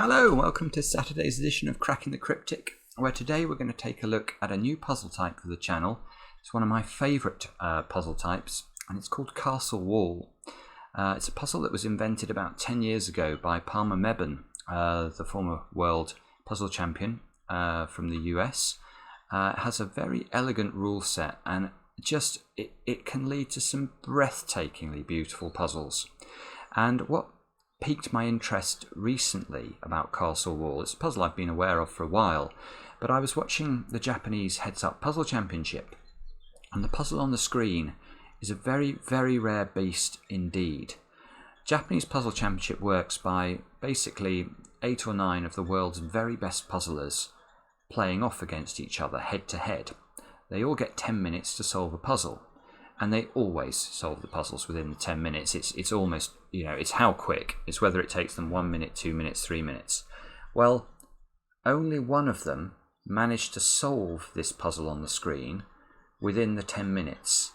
Hello and welcome to Saturday's edition of Cracking the Cryptic, where today we're going to take a look at a new puzzle type for the channel. It's one of my favourite puzzle types, and it's called Castle Wall. It's a puzzle that was invented about 10 years ago by Palmer Mebane, the former world puzzle champion from the US. It has a very elegant rule set, and it can lead to some breathtakingly beautiful puzzles. And what piqued my interest recently about Castle Wall, it's a puzzle I've been aware of for a while, but I was watching the Japanese Heads Up Puzzle Championship, and the puzzle on the screen is a very, very rare beast indeed. Japanese Puzzle Championship works by basically 8 or 9 of the world's very best puzzlers playing off against each other head to head. They all get 10 minutes to solve a puzzle, and they always solve the puzzles within the 10 minutes. It's almost, it's how quick. It's whether it takes them 1 minute, 2 minutes, 3 minutes. Well, only one of them managed to solve this puzzle on the screen within the 10 minutes.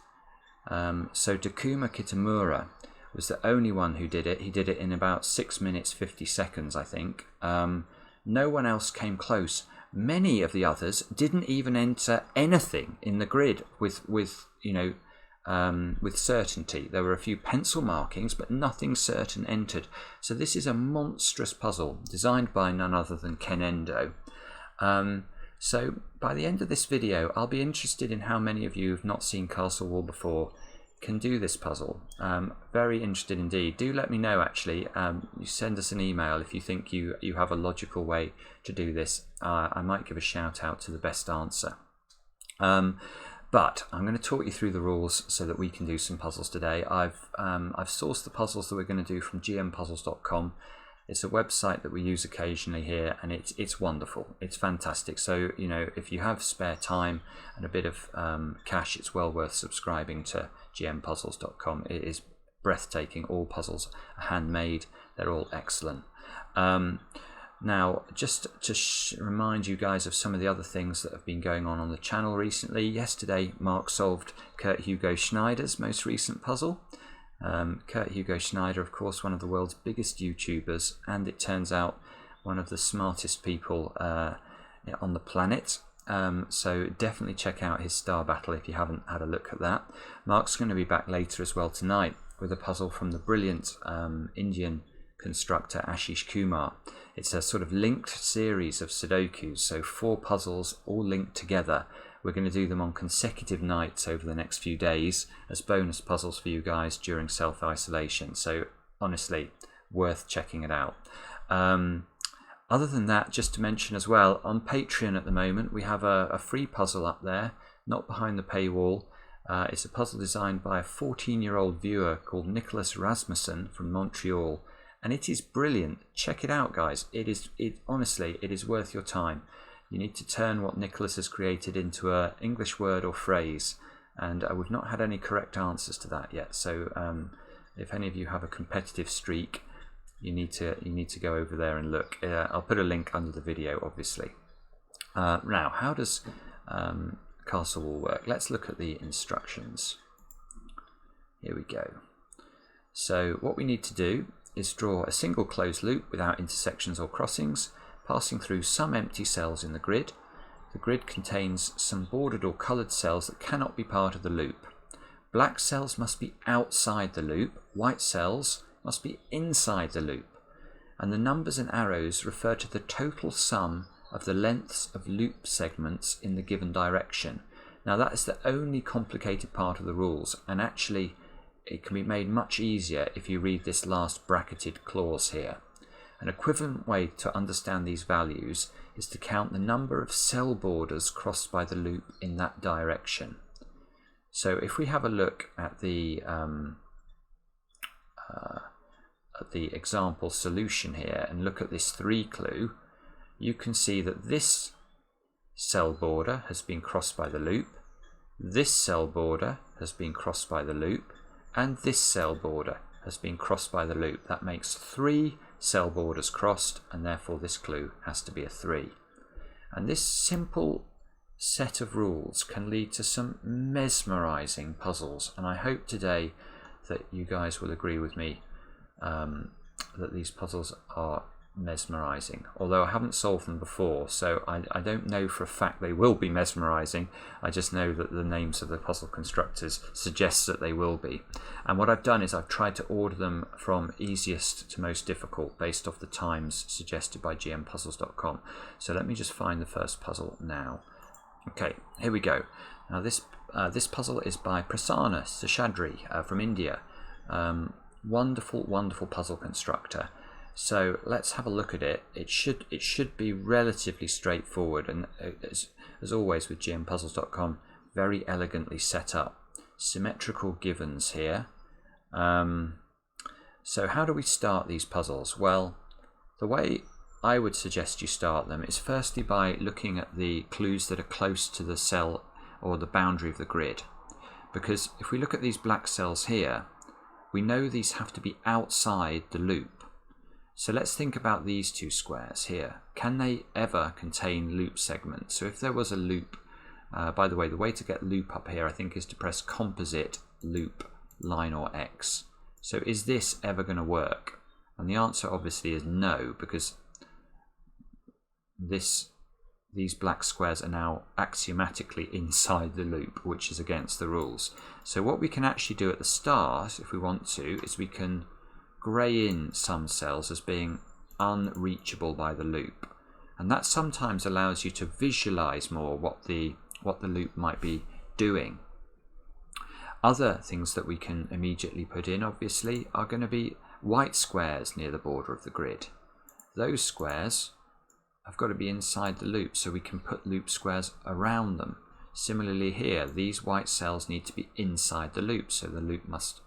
So Takuma Kitamura was the only one who did it. He did it in about 6 minutes, 50 seconds, I think. No one else came close. Many of the others didn't even enter anything in the grid with certainty. There were a few pencil markings, but nothing certain entered. So this is a monstrous puzzle designed by none other than Ken Endo. So by the end of this video, I'll be interested in how many of you who've not seen Castle Wall before can do this puzzle. Very interested indeed. Do let me know, actually. You send us an email if you think you have a logical way to do this. I might give a shout out to the best answer. But I'm going to talk you through the rules so that we can do some puzzles today. I've sourced the puzzles that we're going to do from gmpuzzles.com. It's a website that we use occasionally here, and it's wonderful. It's fantastic. So, if you have spare time and a bit of cash, it's well worth subscribing to gmpuzzles.com. It is breathtaking. All puzzles are handmade. They're all excellent. Now, just to remind you guys of some of the other things that have been going on the channel recently. Yesterday, Mark solved Kurt Hugo Schneider's most recent puzzle. Kurt Hugo Schneider, of course, one of the world's biggest YouTubers, and it turns out one of the smartest people on the planet. So definitely check out his star battle if you haven't had a look at that. Mark's going to be back later as well tonight with a puzzle from the brilliant Indian constructor Ashish Kumar. It's a sort of linked series of Sudokus, so 4 puzzles all linked together. We're going to do them on consecutive nights over the next few days as bonus puzzles for you guys during self-isolation. So honestly, worth checking it out. Other than that, just to mention as well, on Patreon at the moment, we have a free puzzle up there, not behind the paywall. It's a puzzle designed by a 14-year-old viewer called Nicholas Rasmussen from Montreal. And it is brilliant. Check it out, guys. Honestly, it is worth your time. You need to turn what Nicholas has created into an English word or phrase, and we've not had any correct answers to that yet. So if any of you have a competitive streak, you need to go over there and look. I'll put a link under the video, obviously. Now, how does Castle Wall work? Let's look at the instructions. Here we go. So what we need to do is draw a single closed loop without intersections or crossings, passing through some empty cells in the grid. The grid contains some bordered or coloured cells that cannot be part of the loop. Black cells must be outside the loop, white cells must be inside the loop, and the numbers and arrows refer to the total sum of the lengths of loop segments in the given direction. Now that is the only complicated part of the rules, and actually it can be made much easier if you read this last bracketed clause here. An equivalent way to understand these values is to count the number of cell borders crossed by the loop in that direction. So if we have a look at the example solution here and look at this 3 clue, you can see that this cell border has been crossed by the loop, this cell border has been crossed by the loop, and this cell border has been crossed by the loop. That makes 3 cell borders crossed, and therefore this clue has to be a 3. And this simple set of rules can lead to some mesmerizing puzzles, and I hope today that you guys will agree with me that these puzzles are mesmerizing, although I haven't solved them before, so I don't know for a fact they will be mesmerizing. I just know that the names of the puzzle constructors suggest that they will be. And what I've done is I've tried to order them from easiest to most difficult based off the times suggested by gmpuzzles.com. So let me just find the first puzzle now. Okay, here we go. Now this puzzle is by Prasanna Seshadri from India. Wonderful puzzle constructor. So let's have a look at it. It should be relatively straightforward, and as always with gmpuzzles.com, very elegantly set up. Symmetrical givens here. So how do we start these puzzles? Well, the way I would suggest you start them is firstly by looking at the clues that are close to the cell or the boundary of the grid. Because if we look at these black cells here, we know these have to be outside the loop. So let's think about these two squares here. Can they ever contain loop segments? So if there was a loop, by the way, the way to get loop up here I think is to press composite loop line or X. So is this ever going to work? And the answer obviously is no, because these black squares are now axiomatically inside the loop, which is against the rules. So what we can actually do at the start, if we want to, is we can grey in some cells as being unreachable by the loop, and that sometimes allows you to visualize more what the loop might be doing. Other things that we can immediately put in obviously are going to be white squares near the border of the grid. Those squares have got to be inside the loop, so we can put loop squares around them. Similarly here, these white cells need to be inside the loop, so the loop must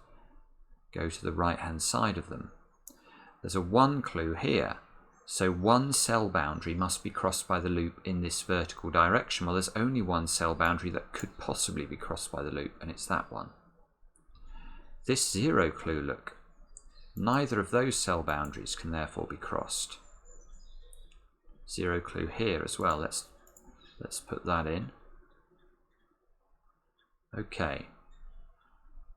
go to the right hand side of them. There's a 1 clue here, so one cell boundary must be crossed by the loop in this vertical direction. Well, there's only one cell boundary that could possibly be crossed by the loop, and it's that one. This 0 clue, look, neither of those cell boundaries can therefore be crossed. 0 clue here as well. Let's put that in. Okay.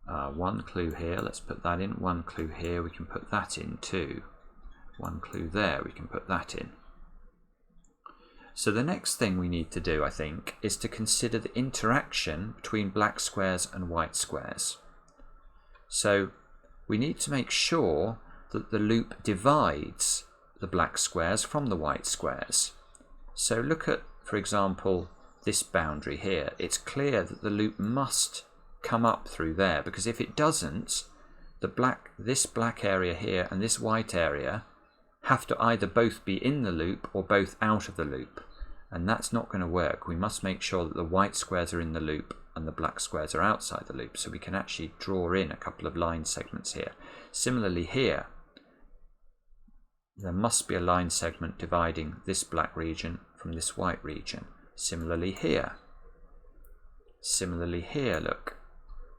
1 clue here, let's put that in. 1 clue here, we can put that in too. 1 clue there, we can put that in. So the next thing we need to do, I think, is to consider the interaction between black squares and white squares. So we need to make sure that the loop divides the black squares from the white squares. So look at, for example, this boundary here. It's clear that the loop must come up through there, because if it doesn't, this black area here and this white area have to either both be in the loop or both out of the loop, and that's not going to work. We must make sure that the white squares are in the loop and the black squares are outside the loop, so we can actually draw in a couple of line segments here. Similarly here, there must be a line segment dividing this black region from this white region. Similarly here, look.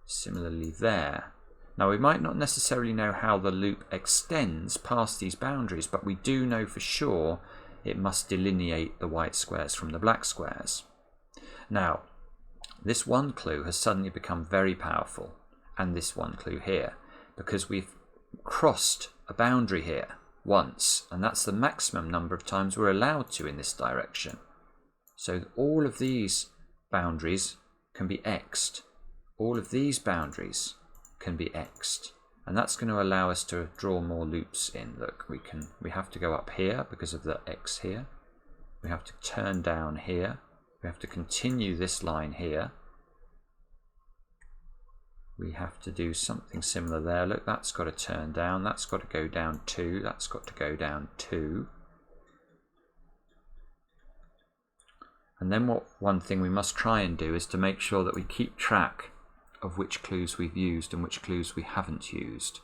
Similarly there. Now we might not necessarily know how the loop extends past these boundaries, but we do know for sure it must delineate the white squares from the black squares. Now, this 1 clue has suddenly become very powerful, and this 1 clue here, because we've crossed a boundary here once, and that's the maximum number of times we're allowed to in this direction. So all of these boundaries can be x'd. All of these boundaries can be x'd, and that's going to allow us to draw more loops in. Look, we have to go up here because of the x here. We have to turn down here. We have to continue this line here. We have to do something similar there. Look, that's got to turn down. That's got to go down 2. That's got to go down 2. And then one thing we must try and do is to make sure that we keep track of which clues we've used and which clues we haven't used.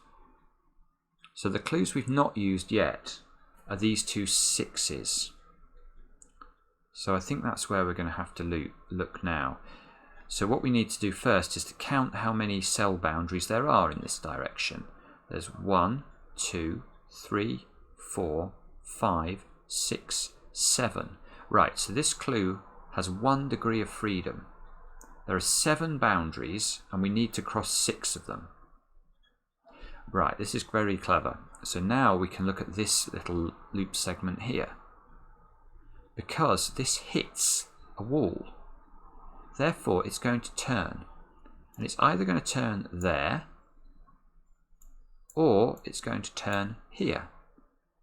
So the clues we've not used yet are these 2 6s. So I think that's where we're going to have to look now. So what we need to do first is to count how many cell boundaries there are in this direction. There's 1, 2, 3, 4, 5, 6, 7. Right, so this clue has 1 degree of freedom. There are 7 boundaries and we need to cross 6 of them. Right, this is very clever. So now we can look at this little loop segment here. Because this hits a wall, therefore it's going to turn. And it's either going to turn there, or it's going to turn here.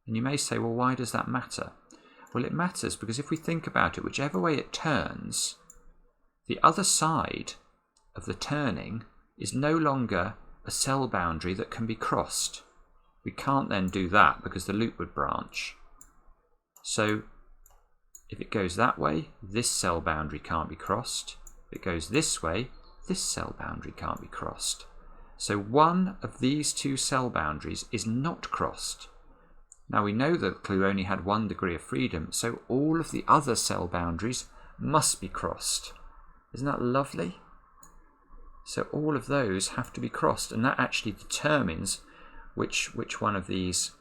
And you may say, well, why does that matter? Well, it matters because if we think about it, whichever way it turns, the other side of the turning is no longer a cell boundary that can be crossed. We can't then do that because the loop would branch. So if it goes that way, this cell boundary can't be crossed. If it goes this way, this cell boundary can't be crossed. So one of these two cell boundaries is not crossed. Now we know that the clue only had 1 degree of freedom, so all of the other cell boundaries must be crossed. Isn't that lovely? So all of those have to be crossed, and that actually determines which one of these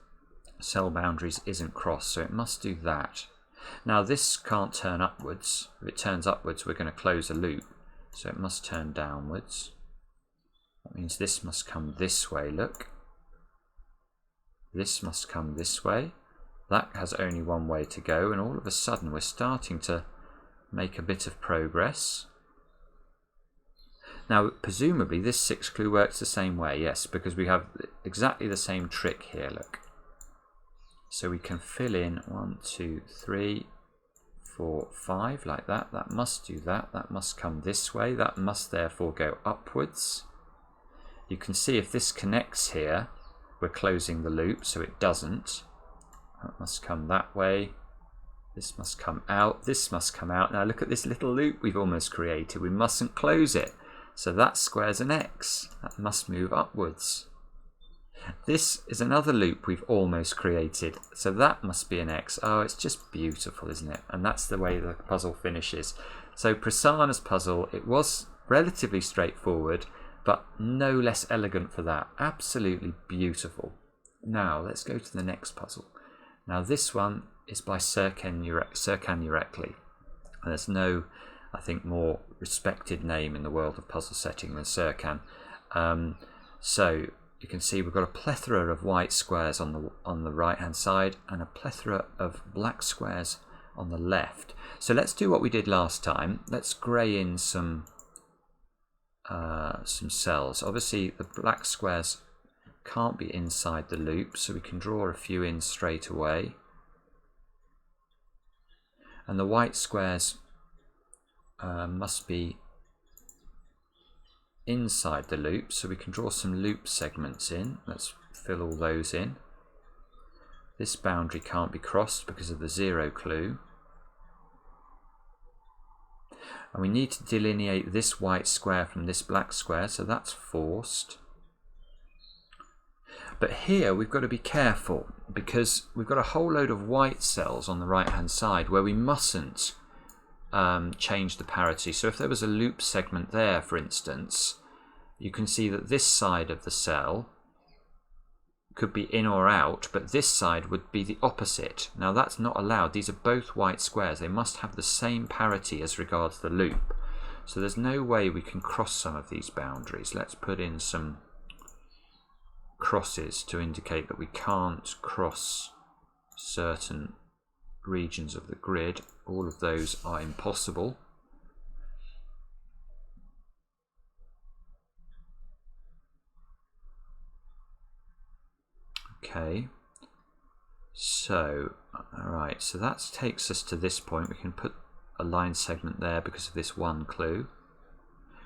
cell boundaries isn't crossed, so it must do that. Now this can't turn upwards. If it turns upwards, we're going to close a loop, so it must turn downwards. That means this must come this way, look. This must come this way. That has only one way to go, and all of a sudden we're starting to make a bit of progress. Now, presumably this 6 clue works the same way, yes, because we have exactly the same trick here, look. So we can fill in 1, 2, 3, 4, 5, like that. That must do that. That must come this way. That must therefore go upwards. You can see if this connects here, we're closing the loop, so it doesn't. That must come that way. This must come out. This must come out. Now look at this little loop we've almost created. We mustn't close it. So that squares an X. That must move upwards. This is another loop we've almost created. So that must be an X. Oh, it's just beautiful, isn't it? And that's the way the puzzle finishes. So Prasanna's puzzle, it was relatively straightforward, but no less elegant for that. Absolutely beautiful. Now let's go to the next puzzle. Now this one is by Serkan Yürekli. And there's no, I think, more respected name in the world of puzzle setting than Serkan. So you can see we've got a plethora of white squares on the right hand side and a plethora of black squares on the left. So let's do what we did last time. Let's grey in some cells. Obviously the black squares can't be inside the loop, so we can draw a few in straight away. And the white squares must be inside the loop, so we can draw some loop segments in. Let's fill all those in. This boundary can't be crossed because of the 0 clue. And we need to delineate this white square from this black square, so that's forced. But here we've got to be careful because we've got a whole load of white cells on the right hand side where we mustn't change the parity. So if there was a loop segment there, for instance, you can see that this side of the cell could be in or out, but this side would be the opposite. Now that's not allowed. These are both white squares. They must have the same parity as regards the loop. So there's no way we can cross some of these boundaries. Let's put in some crosses to indicate that we can't cross certain regions of the grid. All of those are impossible. Okay, so alright, so that takes us to this point. We can put a line segment there because of this 1 clue.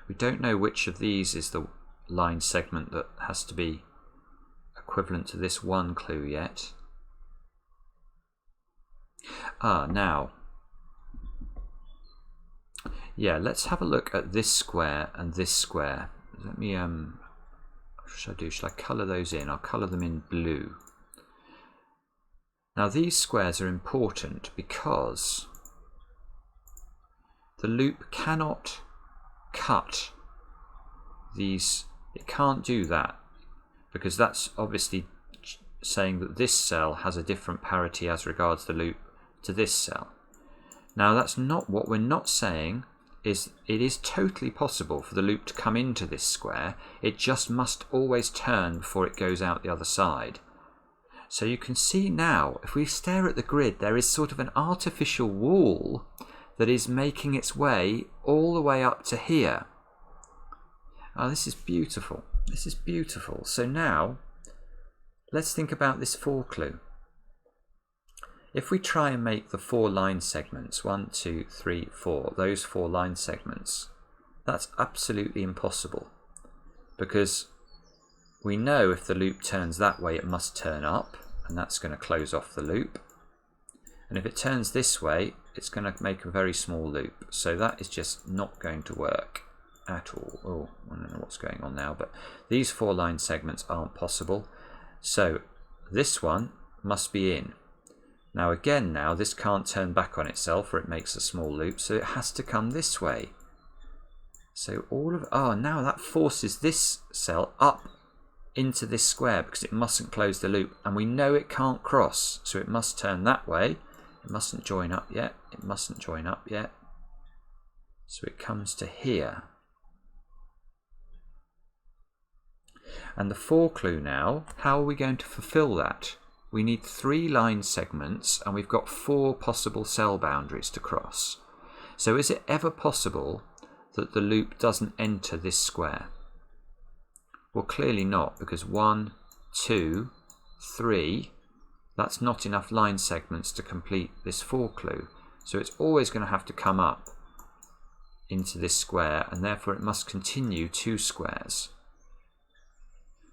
We don't know which of these is the line segment that has to be equivalent to this 1 clue yet. Now, yeah, let's have a look at this square and this square. Let me, what should I do? Should I colour those in? I'll colour them in blue. Now these squares are important because the loop cannot cut these. It can't do that because that's obviously saying that this cell has a different parity as regards the loop to this cell. Now that's not what we're not saying is it is totally possible for the loop to come into this square. It just must always turn before it goes out the other side. So you can see now, if we stare at the grid, there is sort of an artificial wall that is making its way all the way up to here. Oh, this is beautiful. This is beautiful. So now, let's think about this 4 clue. If we try and make the 4 line segments, 1, 2, 3, 4, those 4 line segments, that's absolutely impossible, because we know if the loop turns that way, it must turn up, and that's going to close off the loop. And if it turns this way, it's going to make a very small loop. So that is just not going to work at all. Oh, I don't know what's going on now, but these 4 line segments aren't possible. So this one must be in. Now again, now this can't turn back on itself or it makes a small loop, so it has to come this way. So all of, now that forces this cell up into this square because it mustn't close the loop, and we know it can't cross, so it must turn that way. It mustn't join up yet. It mustn't join up yet. So it comes to here. And the 4 clue now, how are we going to fulfill that? We need 3 line segments and we've got 4 possible cell boundaries to cross. So is it ever possible that the loop doesn't enter this square? Well, clearly not, because 1, 2, 3, that's not enough line segments to complete this 4 clue. So it's always going to have to come up into this square, and therefore it must continue 2 squares.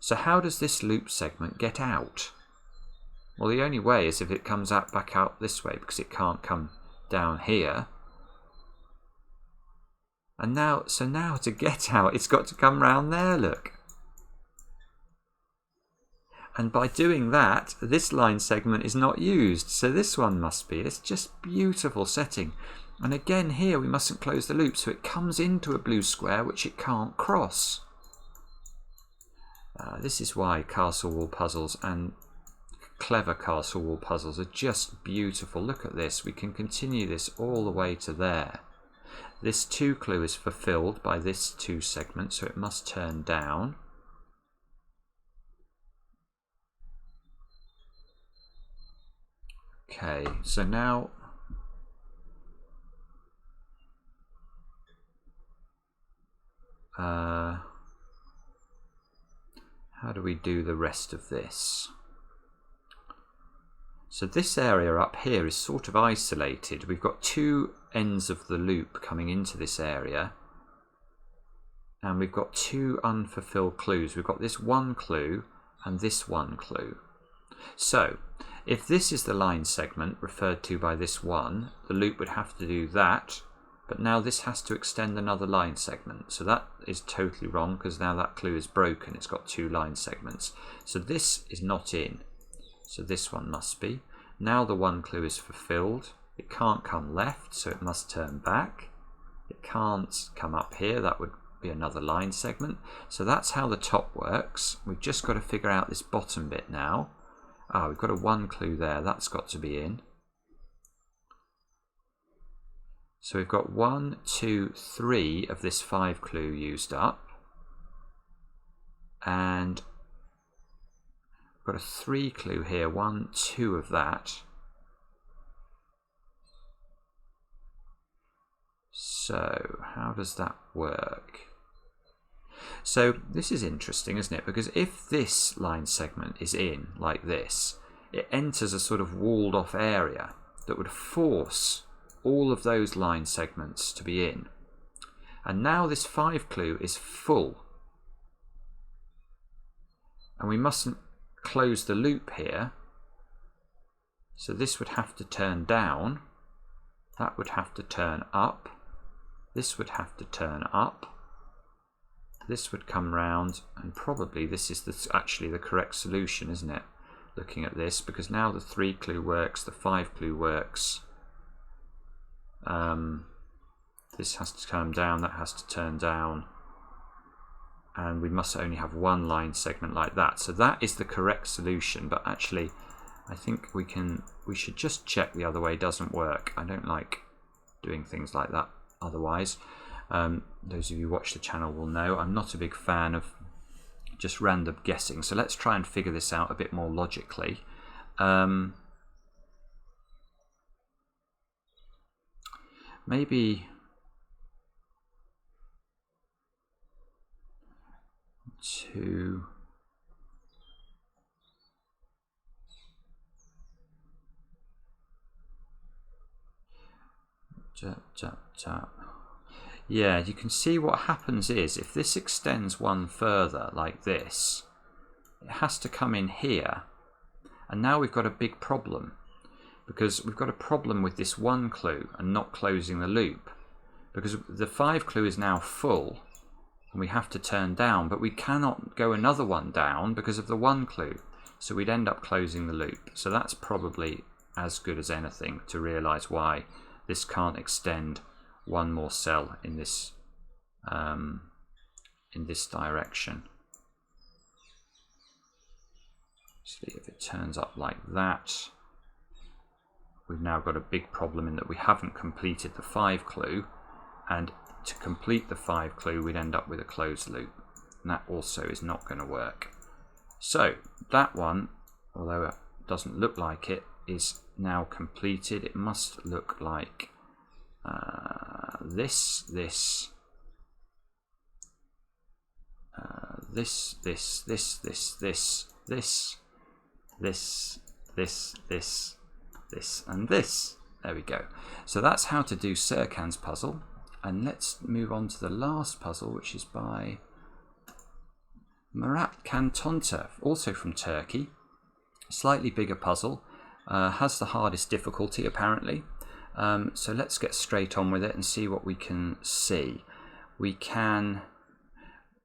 So how does this loop segment get out? Well, the only way is if it comes out back out this way, because it can't come down here. And now, so now to get out, it's got to come round there, look. And by doing that, this line segment is not used, so this one must be. It's just beautiful setting. And again here, we mustn't close the loop, so it comes into a blue square which it can't cross. This is why castle wall puzzles and clever castle wall puzzles are just beautiful. Look at this. We can continue this all the way to there. This 2 clue is fulfilled by this 2 segment, so it must turn down. Okay, so now how do we do the rest of this? So this area up here is sort of isolated. We've got 2 ends of the loop coming into this area, and we've got 2 unfulfilled clues. We've got this 1 clue and this 1 clue. So if this is the line segment referred to by this 1, the loop would have to do that, but now this has to extend another line segment. So that is totally wrong, because now that clue is broken. It's got 2 line segments. So this is not in. So this one must be. Now the 1 clue is fulfilled. It can't come left, so it must turn back. It can't come up here. That would be another line segment. So that's how the top works. We've just got to figure out this bottom bit now. We've got a 1 clue there. That's got to be in. So we've got 1, 2, 3 of this 5 clue used up. And we've got a 3 clue here. 1, 2 of that. So how does that work? So this is interesting, isn't it? Because if this line segment is in like this, it enters a sort of walled off area that would force all of those line segments to be in. And now this 5 clue is full. And we mustn't close the loop here. So this would have to turn down. That would have to turn up. This would have to turn up. This would come round, and probably this is actually the correct solution, isn't it? Looking at this, because now the 3 clue works, the 5 clue works. This has to turn down, that has to turn down, and we must only have 1 line segment like that. So that is the correct solution, but actually I think we should just check the other way doesn't work. I don't like doing things like that otherwise. Those of you who watch the channel will know I'm not a big fan of just random guessing. So let's try and figure this out a bit more logically. Maybe two. Yeah, you can see what happens is if this extends one further like this, it has to come in here. And now we've got a big problem, because we've got a problem with this one clue and not closing the loop, because the 5 clue is now full and we have to turn down, but we cannot go another one down because of the 1 clue. So we'd end up closing the loop. So that's probably as good as anything to realize why this can't extend one more cell in this direction. See if it turns up like that. We've now got a big problem in that we haven't completed the 5 clue, and to complete the 5 clue we'd end up with a closed loop, and that also is not going to work. So that one, although it doesn't look like it, is now completed. It must look like this, this, this, this, this, this, this, this, this, this, this, this, and this. There we go. So that's how to do Serkan's puzzle. And let's move on to the last puzzle, which is by Murat Kantonta, also from Turkey. Slightly bigger puzzle, has the hardest difficulty apparently. So let's get straight on with it and see what we can see.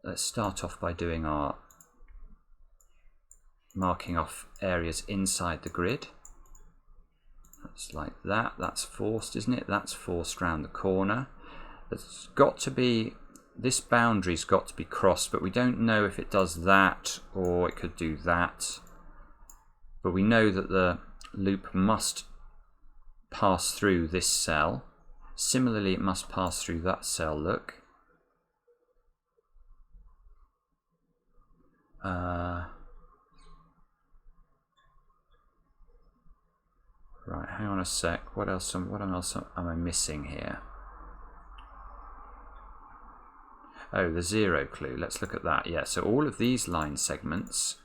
Let's start off by doing our marking off areas inside the grid. That's like that. That's forced, isn't it? That's forced round the corner. It's got to be, this boundary's got to be crossed, but we don't know if it does that or it could do that. But we know that the loop must pass through this cell. Similarly, it must pass through that cell, look. Right, hang on a sec. What else am I missing here? Oh, the 0 clue. Let's look at that. Yeah, so all of these line segments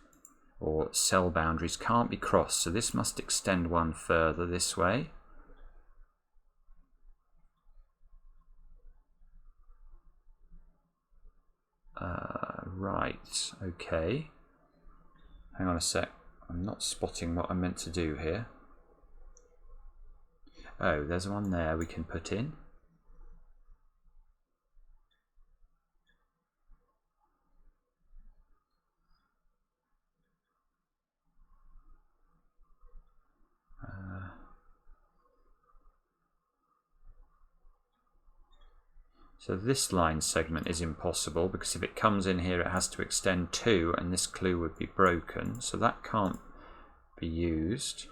or cell boundaries can't be crossed, so this must extend one further this way. Right, okay. Hang on a sec. I'm not spotting what I'm meant to do here. Oh, there's one there we can put in. So this line segment is impossible because if it comes in here it has to extend 2 and this clue would be broken, so that can't be used.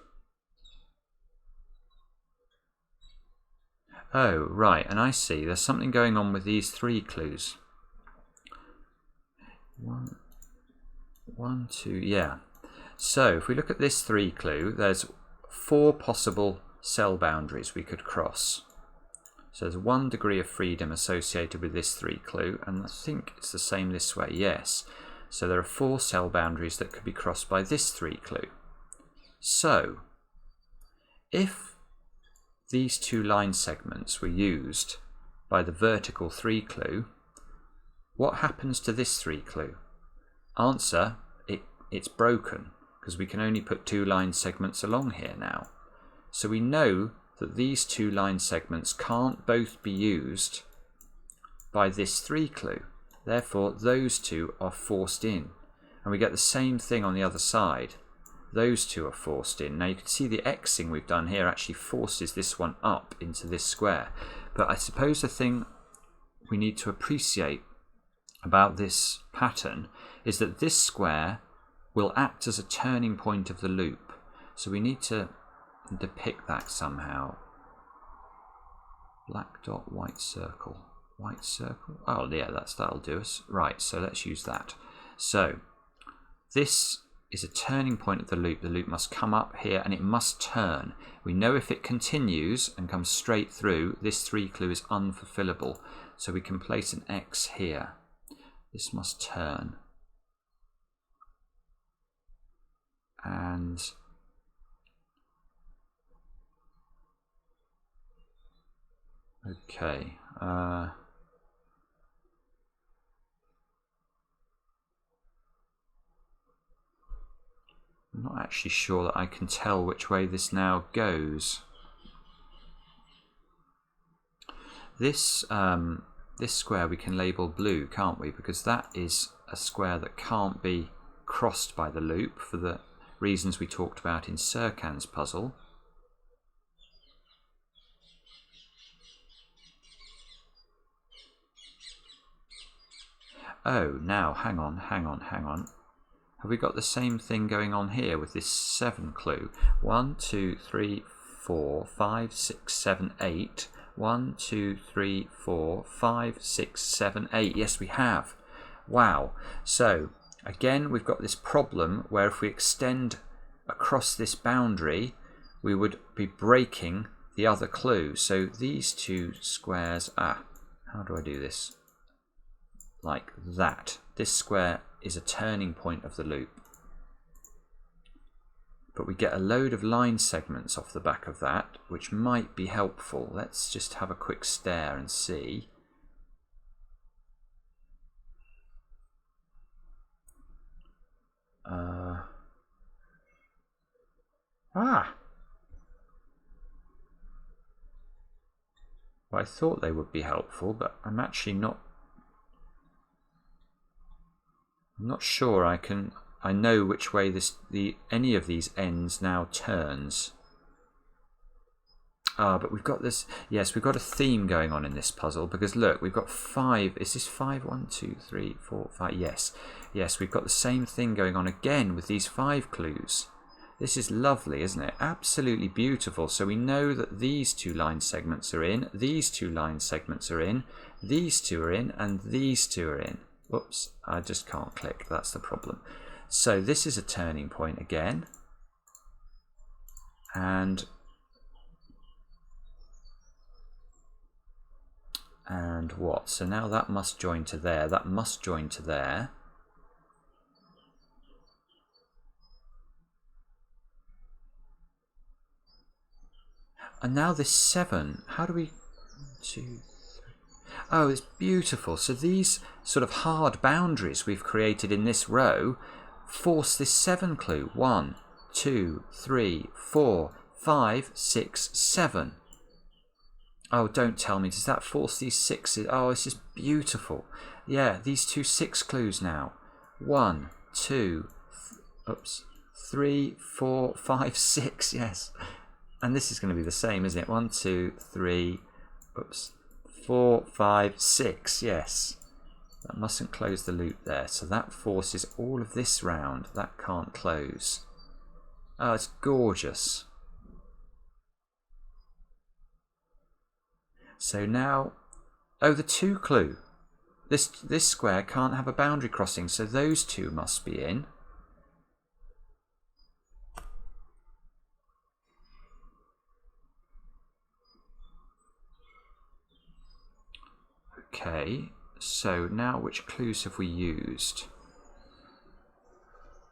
Oh, right, and I see there's something going on with these 3 clues. One, 2, yeah. So if we look at this 3 clue, there's 4 possible cell boundaries we could cross. So there's 1 degree of freedom associated with this 3 clue, and I think it's the same this way, yes. So there are 4 cell boundaries that could be crossed by this 3 clue. So if these 2 line segments were used by the vertical 3 clue, what happens to this 3 clue? Answer, it's broken, because we can only put 2 line segments along here now. So we know that these 2 line segments can't both be used by this 3 clue. Therefore, those 2 are forced in. And we get the same thing on the other side. Those 2 are forced in. Now you can see the Xing we've done here actually forces this one up into this square. But I suppose the thing we need to appreciate about this pattern is that this square will act as a turning point of the loop. So we need to depict that somehow. Black dot, white circle. white circle. Oh yeah, that'll do us. Right, so let's use that. So this is a turning point of the loop. The loop must come up here and it must turn. We know if it continues and comes straight through, this 3 clue is unfulfillable. So we can place an X here. This must turn. And okay. I'm not actually sure that I can tell which way this now goes. This this square we can label blue, can't we? Because that is a square that can't be crossed by the loop for the reasons we talked about in Serkan's puzzle. Oh, now hang on. Have we got the same thing going on here with this 7 clue? 1, 2, 3, 4, 5, 6, 7, 8. 1, 2, 3, 4, 5, 6, 7, 8. Yes, we have. Wow. So again, we've got this problem where if we extend across this boundary, we would be breaking the other clue. So these 2 squares, how do I do this? Like that. This square is a turning point of the loop. But we get a load of line segments off the back of that, which might be helpful. Let's just have a quick stare and see. Well, I thought they would be helpful, but I'm actually not. I'm not sure I know which way any of these ends now turns. But we've got this. Yes, we've got a theme going on in this puzzle because look, we've got 5. Is this 5? 1, 2, 3, 4, 5. Yes, we've got the same thing going on again with these 5 clues. This is lovely, isn't it? Absolutely beautiful. So we know that these 2 line segments are in, these 2 line segments are in, these 2 are in, and these 2 are in. Whoops, I just can't click. That's the problem. So this is a turning point again. And what? So now that must join to there. That must join to there. And now this 7. How do we... 2, 3... Oh, it's beautiful. So these sort of hard boundaries we've created in this row force this 7 clue. 1, 2, 3, 4, 5, 6, 7. Oh, don't tell me. Does that force these 6s? Oh, this is beautiful. Yeah, these 2 6 clues now. 1, 2, 3, 4, 5, 6. Yes. And this is going to be the same, isn't it? 1, 2, 3, 4, 5, 6. Yes. That mustn't close the loop there. So that forces all of this round. That can't close. Oh, it's gorgeous. So now, oh, the 2 clue. This square can't have a boundary crossing, so those 2 must be in. Okay, so now which clues have we used?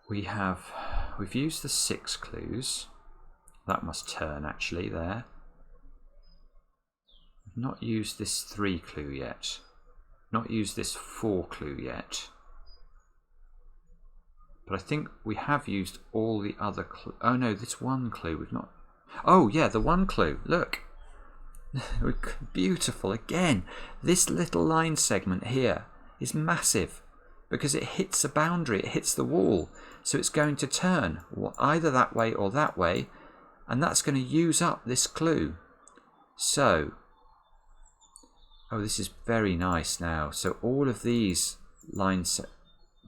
We've used the 6 clues. That must turn actually there. We've not used this 3 clue yet. Not used this 4 clue yet. But I think we have used all the other clues. Oh no, this 1 clue we've not. Oh yeah, the 1 clue. Look. Beautiful again. This little line segment here is massive because it hits a boundary, it hits the wall, so it's going to turn either that way or that way, and that's going to use up this clue. So, oh, this is very nice now. So all of these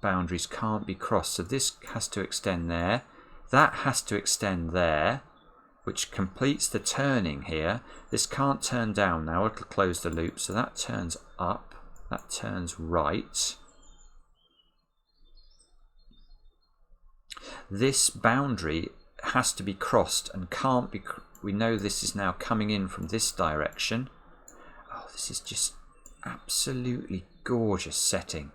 boundaries can't be crossed, so this has to extend there, that has to extend there, which completes the turning here. This can't turn down now, it'll close the loop, so that turns up, that turns right. This boundary has to be crossed and can't be, we know this is now coming in from this direction. Oh, this is just absolutely gorgeous setting.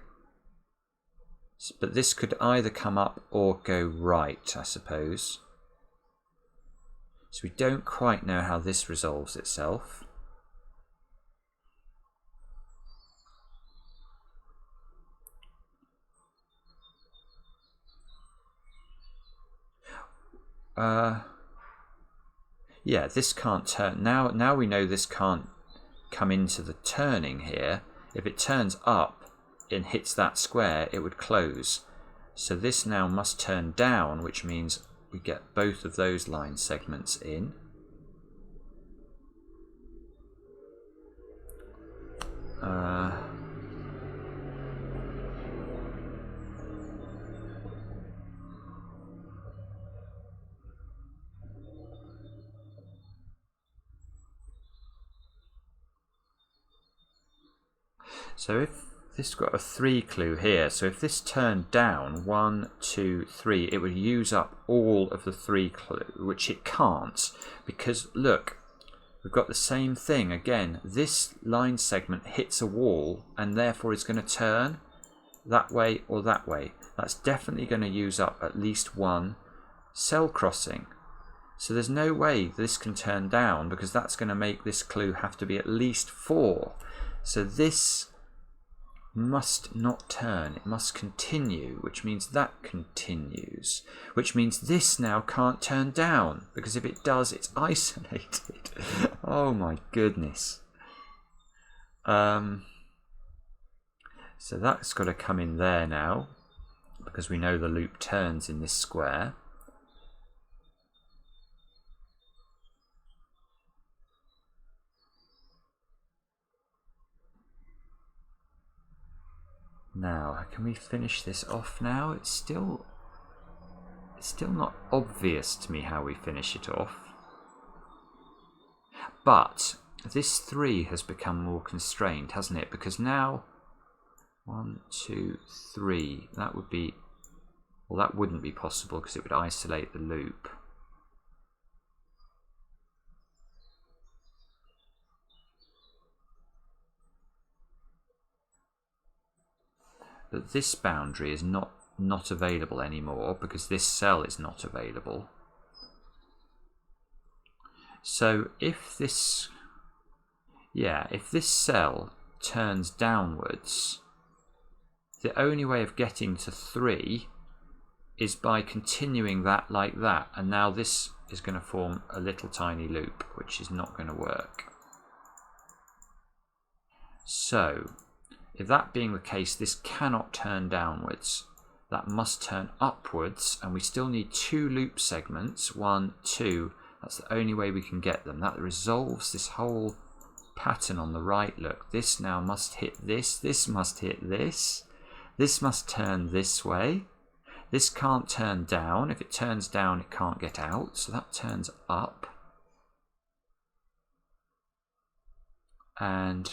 But this could either come up or go right, I suppose. So we don't quite know how this resolves itself. Yeah, this can't turn. Now we know this can't come into the turning here. If it turns up and hits that square, it would close. So this now must turn down, which means we get both of those line segments in. So if this got a 3 clue here, so if this turned down 1, 2, 3, it would use up all of the 3 clue, which it can't, because look, we've got the same thing again. This line segment hits a wall and therefore is going to turn that way or that way. That's definitely going to use up at least 1 cell crossing. So there's no way this can turn down, because that's going to make this clue have to be at least 4. So this must not turn, it must continue, which means that continues, which means this now can't turn down, because if it does, it's isolated. Oh my goodness. So that's got to come in there now, because we know the loop turns in this square. Now, can we finish this off now? It's still not obvious to me how we finish it off. But this 3 has become more constrained, hasn't it? Because now 1, 2, 3, that would be, well, that wouldn't be possible because it would isolate the loop. But this boundary is not available anymore because this cell is not available. So if this cell turns downwards, the only way of getting to 3 is by continuing that like that, and now this is going to form a little tiny loop, which is not going to work. So if that being the case, this cannot turn downwards. That must turn upwards, and we still need 2 loop segments. 1, 2. That's the only way we can get them. That resolves this whole pattern on the right. Look, this now must hit this. This must hit this. This must turn this way. This can't turn down. If it turns down, it can't get out. So that turns up. And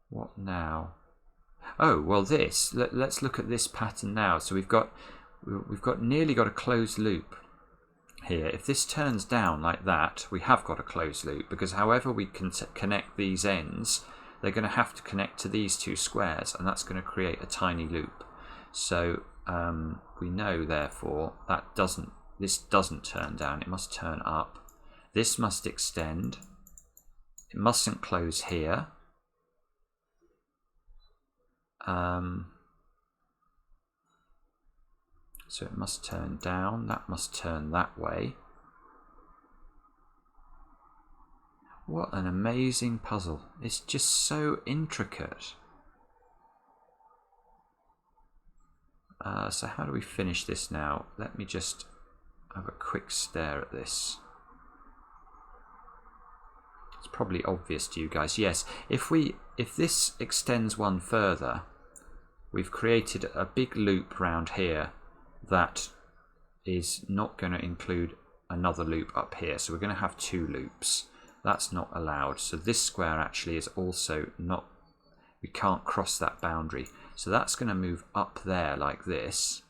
what now? Oh, well, this. Let's look at this pattern now. So we've nearly got a closed loop here. If this turns down like that, we have got a closed loop, because however we can connect these ends, they're going to have to connect to these 2 squares, and that's going to create a tiny loop. So we know, therefore, that this doesn't turn down. It must turn up. This must extend. It mustn't close here. So it must turn down, that must turn that way. What an amazing puzzle. It's just so intricate. So how do we finish this now? Let me just have a quick stare at this. It's probably obvious to you guys. Yes, if this extends 1 further, we've created a big loop round here that is not going to include another loop up here. So we're going to have 2 loops. That's not allowed. So this square actually is also not, we can't cross that boundary. So that's going to move up there like this.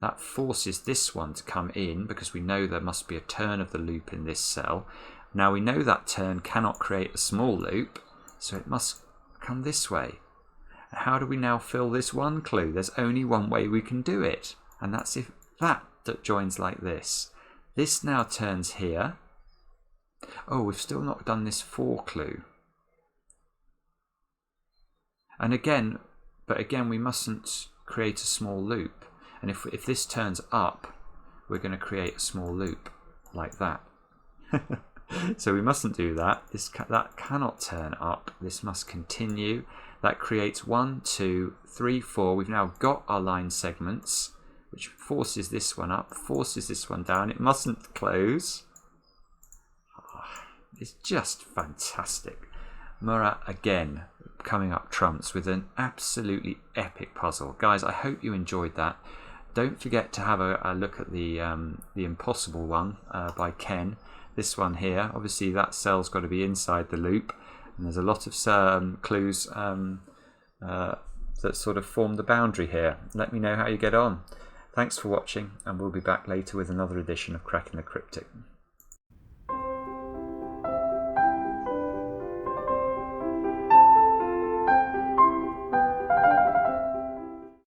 That forces this one to come in because we know there must be a turn of the loop in this cell. Now we know that turn cannot create a small loop, so it must come this way. How do we now fill this one clue? There's only one way we can do it, and that's if that joins like this. This now turns here. Oh, we've still not done this 4 clue. And again, we mustn't create a small loop. And if this turns up, we're going to create a small loop like that. So we mustn't do that. That cannot turn up. This must continue. That creates 1, 2, 3, 4. We've now got our line segments, which forces this one up, forces this one down. It mustn't close. Oh, it's just fantastic. Murat again coming up trumps with an absolutely epic puzzle. Guys, I hope you enjoyed that. Don't forget to have a look at the impossible one by Ken. This one here, obviously that cell's got to be inside the loop, and there's a lot of clues that sort of form the boundary here. Let me know how you get on. Thanks for watching, and we'll be back later with another edition of Cracking the Cryptic.